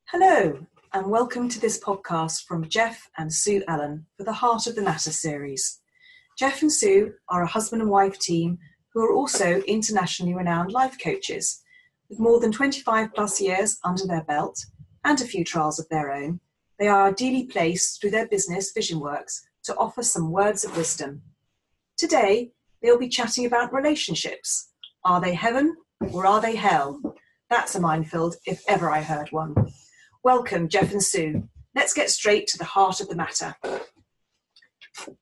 Hello, and welcome to this podcast from Jeff and Sue Allen for the Heart of the Matter series. Jeff and Sue are a husband and wife team who are also internationally renowned life coaches. With more than 25 plus years under their belt and a few trials of their own, they are ideally placed through their business Vision Works to offer some words of wisdom. Today, they'll be chatting about relationships. Are they heaven or are they hell? That's a minefield if ever I heard one. Welcome, Jeff and Sue. Let's get straight to the heart of the matter.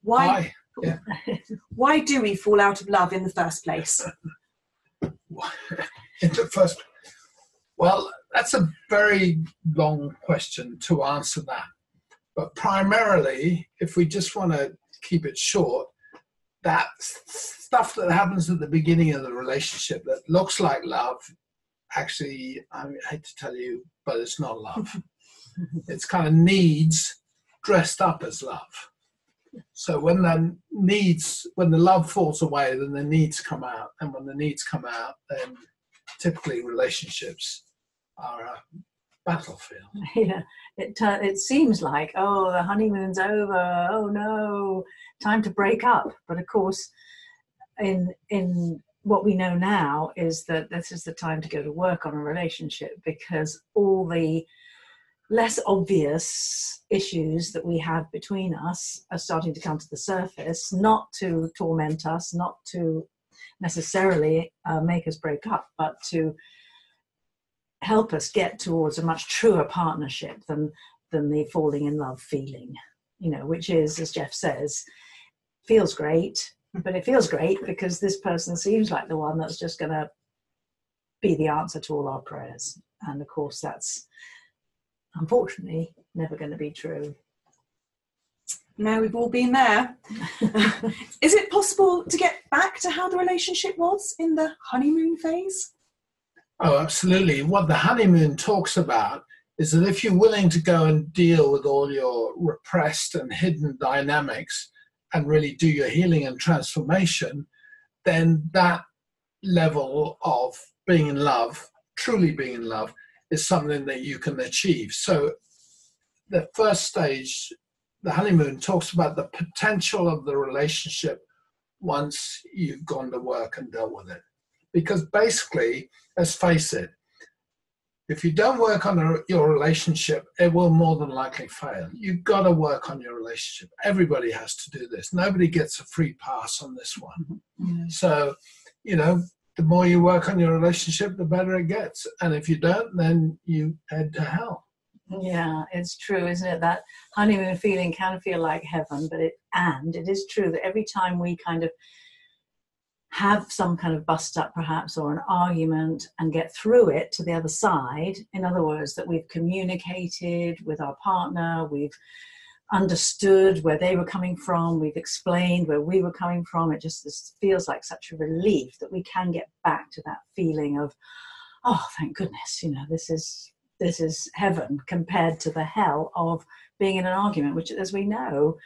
Why do we fall out of love in the first place? Well, that's a very long question to answer that. But primarily, if we just want to keep it short, that stuff that happens at the beginning of the relationship that looks like love, actually, I hate to tell you, but it's not love. It's kind of needs dressed up as love. So when the love falls away, then the needs come out. And when the needs come out, then typically relationships are a battlefield. Yeah, it seems like, oh, the honeymoon's over. Oh no, time to break up. But of course, in what we know now is that this is the time to go to work on a relationship, because all the less obvious issues that we have between us are starting to come to the surface, not to torment us, not to necessarily make us break up, but to help us get towards a much truer partnership than the falling in love feeling, which is, as Jeff says, feels great, but it feels great because this person seems like the one that's just going to be the answer to all our prayers. And of course, that's unfortunately never going to be true. No, we've all been there. Is it possible to get back to how the relationship was in the honeymoon phase? Oh, absolutely. What the honeymoon talks about is that if you're willing to go and deal with all your repressed and hidden dynamics and really do your healing and transformation, then that level of being in love, truly being in love, is something that you can achieve. So the first stage, the honeymoon, talks about the potential of the relationship once you've gone to work and dealt with it. Because basically, let's face it, if you don't work on your relationship, it will more than likely fail. You've got to work on your relationship. Everybody has to do this. Nobody gets a free pass on this one. Mm-hmm. So, the more you work on your relationship, the better it gets. And if you don't, then you head to hell. Yeah, it's true, isn't it? That honeymoon feeling can feel like heaven, but it is true that every time we kind of have some kind of bust up perhaps, or an argument, and get through it to the other side, in other words, that we've communicated with our partner, we've understood where they were coming from, we've explained where we were coming from, it just feels like such a relief that we can get back to that feeling of, oh, thank goodness, this is heaven compared to the hell of being in an argument, which, as we know,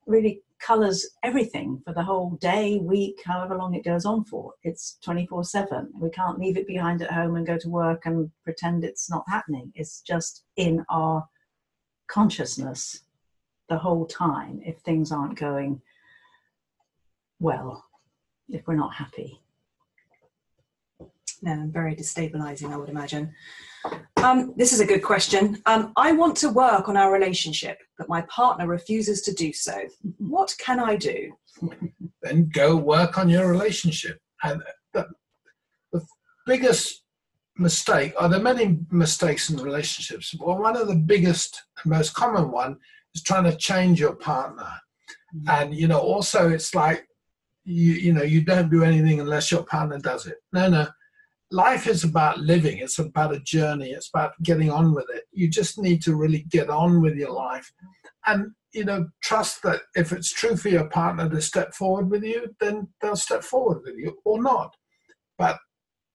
really colours everything for the whole day, week, however long it goes on for. It's 24/7. We can't leave it behind at home and go to work and pretend it's not happening. It's just in our consciousness the whole time if things aren't going well, if we're not happy. No, very destabilising, I would imagine. This is a good question. I want to work on our relationship, but my partner refuses to do so. What can I do? Then go work on your relationship. And the biggest mistake, there are many mistakes in relationships, but one of the biggest and most common one is trying to change your partner. Mm-hmm. And, also it's like, you don't do anything unless your partner does it. No. Life is about living. It's about a journey. It's about getting on with it. You just need to really get on with your life. And, trust that if it's true for your partner to step forward with you, then they'll step forward with you or not. But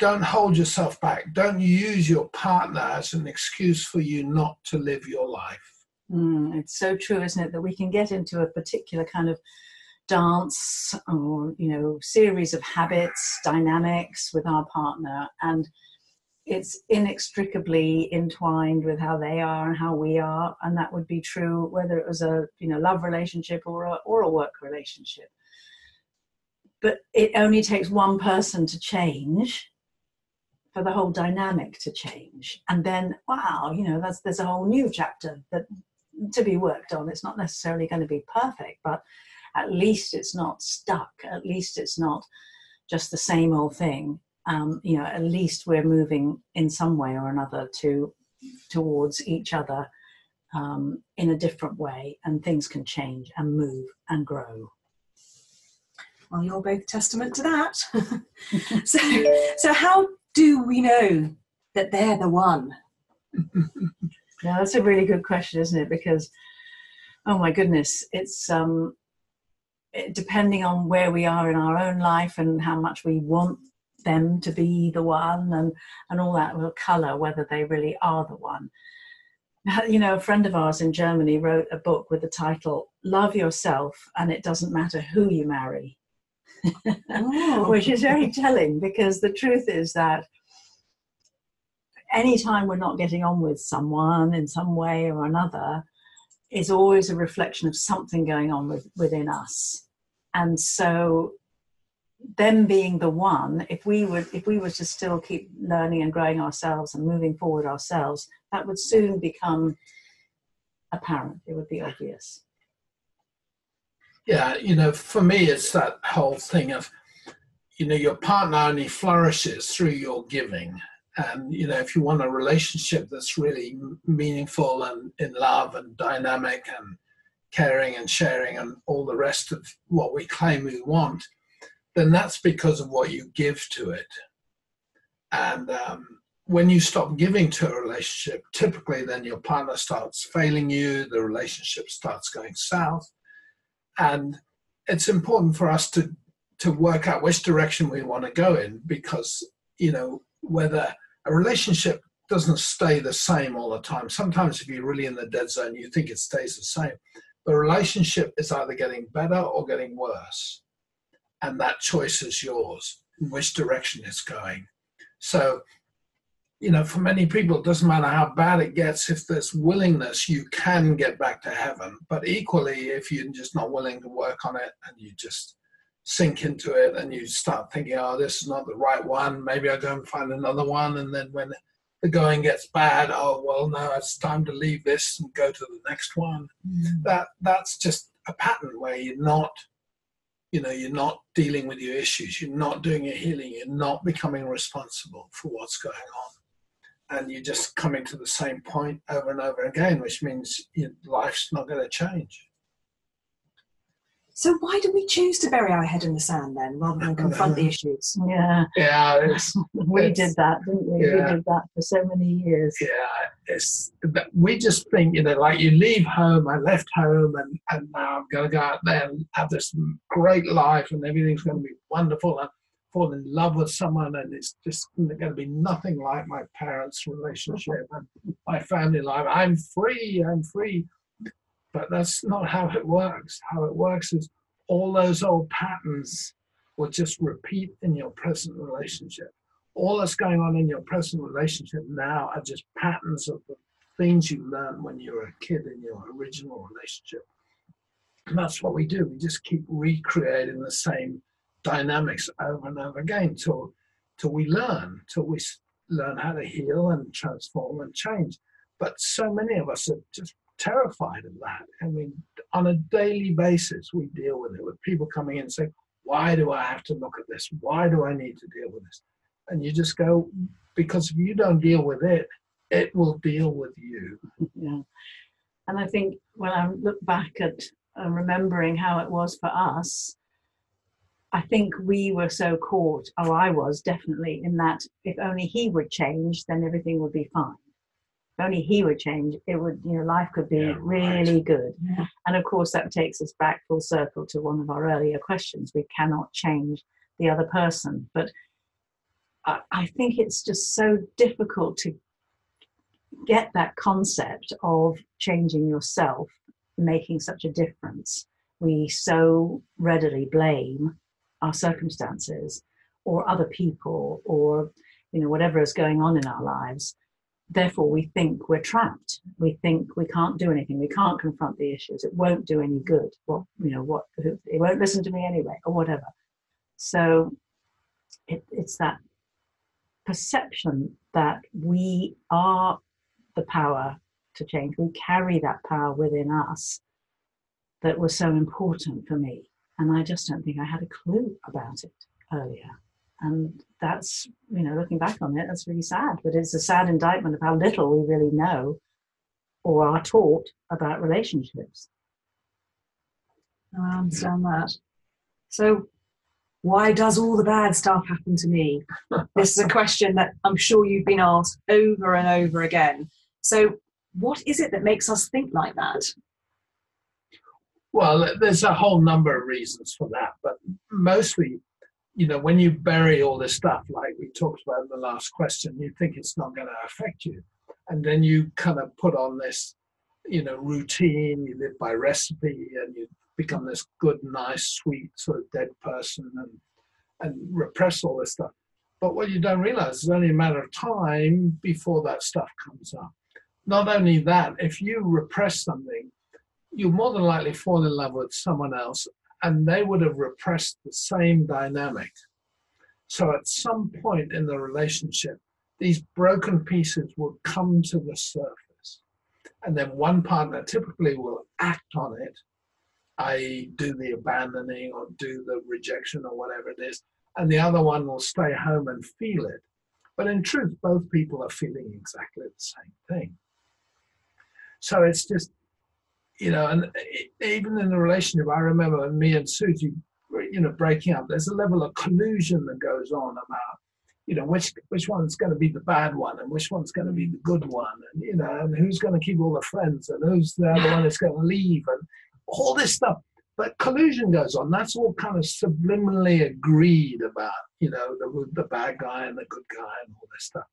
don't hold yourself back. Don't use your partner as an excuse for you not to live your life. It's so true, isn't it, that we can get into a particular kind of dance or, series of habits, dynamics with our partner. And it's inextricably entwined with how they are and how we are, and that would be true whether it was a love relationship or a work relationship. But it only takes one person to change for the whole dynamic to change, and then wow, there's a whole new chapter that to be worked on. It's not necessarily going to be perfect, but at least it's not stuck. At least it's not just the same old thing. At least we're moving in some way or another towards each other in a different way, and things can change and move and grow. Well, you're both testament to that. So how do we know that they're the one? Yeah, that's a really good question, isn't it? Because, oh my goodness, it's depending on where we are in our own life and how much we want them to be the one, and all that will colour whether they really are the one. A friend of ours in Germany wrote a book with the title "Love Yourself and It Doesn't Matter Who You Marry," which is very telling, because the truth is that anytime we're not getting on with someone in some way or another is always a reflection of something going on within us. And so them being the one, if we were to still keep learning and growing ourselves and moving forward ourselves, that would soon become apparent. It would be obvious. Yeah, for me, it's that whole thing of, your partner only flourishes through your giving. And, if you want a relationship that's really meaningful and in love and dynamic and caring and sharing and all the rest of what we claim we want, then that's because of what you give to it. And when you stop giving to a relationship, typically then your partner starts failing you, the relationship starts going south. And it's important for us to work out which direction we want to go in, because, whether a relationship doesn't stay the same all the time. Sometimes if you're really in the dead zone, you think it stays the same. The relationship is either getting better or getting worse. And that choice is yours, in which direction it's going. So, for many people, it doesn't matter how bad it gets. If there's willingness, you can get back to heaven. But equally, if you're just not willing to work on it and you just sink into it and you start thinking, oh, this is not the right one, maybe I'll go and find another one. And then when the going gets bad, oh, well, no, it's time to leave this and go to the next one. That's just a pattern where you're not dealing with your issues. You're not doing your healing. You're not becoming responsible for what's going on. And you're just coming to the same point over and over again, which means your life's not going to change. So why do we choose to bury our head in the sand then, rather than confront the issues? Yeah, we did that, didn't we? Yeah. We did that for so many years. Yeah, we just think, like you leave home. I left home, and now I'm going to go out there and have this great life, and everything's going to be wonderful. And fall in love with someone, and it's just going to be nothing like my parents' relationship and my family life. I'm free. But that's not how it works. How it works is all those old patterns will just repeat in your present relationship. All that's going on in your present relationship now are just patterns of the things you learned when you were a kid in your original relationship. And that's what we do. We just keep recreating the same dynamics over and over again till we learn how to heal and transform and change. But so many of us are just terrified of that. I mean, on a daily basis, we deal with it, with people coming in and saying, why do I have to look at this? Why do I need to deal with this? And you just go, because if you don't deal with it, it will deal with you. Yeah. And I think when I look back at remembering how it was for us, I think we were so caught, I was definitely, in that if only he would change, then everything would be fine. If only he would change, it would, life could be really good. Yeah. And of course, that takes us back full circle to one of our earlier questions. We cannot change the other person. But I think it's just so difficult to get that concept of changing yourself, making such a difference. We so readily blame our circumstances or other people, or whatever is going on in our lives. Therefore, we think we're trapped. We think we can't do anything. We can't confront the issues. It won't do any good. Well, it won't listen to me anyway, or whatever. So it's that perception that we are the power to change. We carry that power within us that was so important for me. And I just don't think I had a clue about it earlier. And that's, looking back on it, that's really sad. But it's a sad indictment of how little we really know or are taught about relationships. I understand that. So why does all the bad stuff happen to me? This is a question that I'm sure you've been asked over and over again. So what is it that makes us think like that? Well, there's a whole number of reasons for that, but mostly, when you bury all this stuff, like we talked about in the last question, you think it's not going to affect you. And then you kind of put on this, routine, you live by recipe, and you become this good, nice, sweet, sort of dead person and repress all this stuff. But what you don't realize is only a matter of time before that stuff comes up. Not only that, if you repress something, you more than likely fall in love with someone else, and they would have repressed the same dynamic. So at some point in the relationship, these broken pieces will come to the surface. And then one partner typically will act on it, i.e. do the abandoning or do the rejection or whatever it is, and the other one will stay home and feel it. But in truth, both people are feeling exactly the same thing. So it's just, and even in the relationship, I remember when me and Susie, breaking up, there's a level of collusion that goes on about, which one's going to be the bad one and which one's going to be the good one, and who's going to keep all the friends and who's the other one that's going to leave and all this stuff. But collusion goes on. That's all kind of subliminally agreed about, the bad guy and the good guy and all this stuff.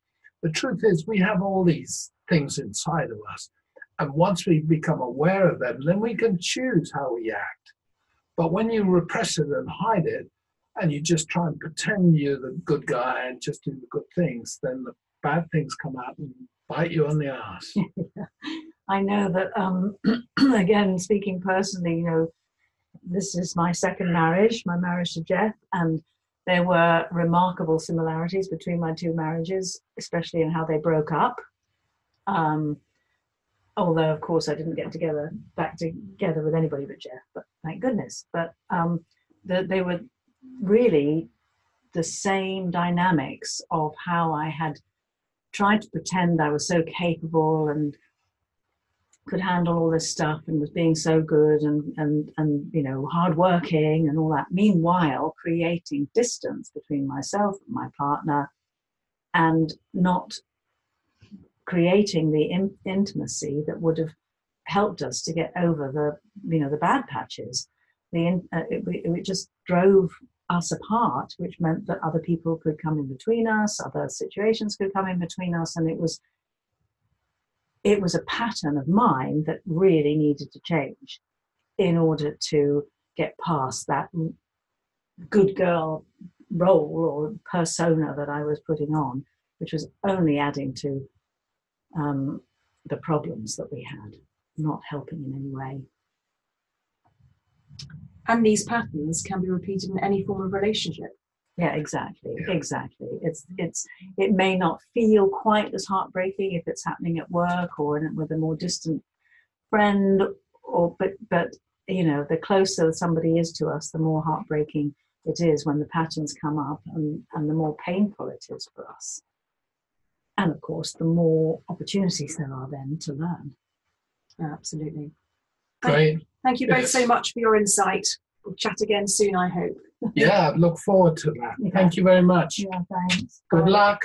The truth is we have all these things inside of us. And once we become aware of them, then we can choose how we act. But when you repress it and hide it, and you just try and pretend you're the good guy and just do the good things, then the bad things come out and bite you on the ass. I know that, again, speaking personally, this is my second marriage, my marriage to Jeff, and there were remarkable similarities between my two marriages, especially in how they broke up. Although, of course, I didn't get back together with anybody but Jeff, but thank goodness. But they were really the same dynamics of how I had tried to pretend I was so capable and could handle all this stuff and was being so good and hardworking and all that. Meanwhile, creating distance between myself and my partner and not creating the intimacy that would have helped us to get over the bad patches. It just drove us apart, which meant that other people could come in between us, other situations could come in between us, and it was a pattern of mine that really needed to change in order to get past that good girl role or persona that I was putting on, which was only adding to the problems that we had, not helping in any way. And these patterns can be repeated in any form of relationship. Yeah, exactly. It may not feel quite as heartbreaking if it's happening at work or with a more distant friend, but the closer somebody is to us, the more heartbreaking it is when the patterns come up, and the more painful it is for us. And of course, the more opportunities there are then to learn. Absolutely. Great. Thank you both so much for your insight. We'll chat again soon, I hope. Yeah, look forward to that. Yeah. Thank you very much. Yeah, thanks. Good luck.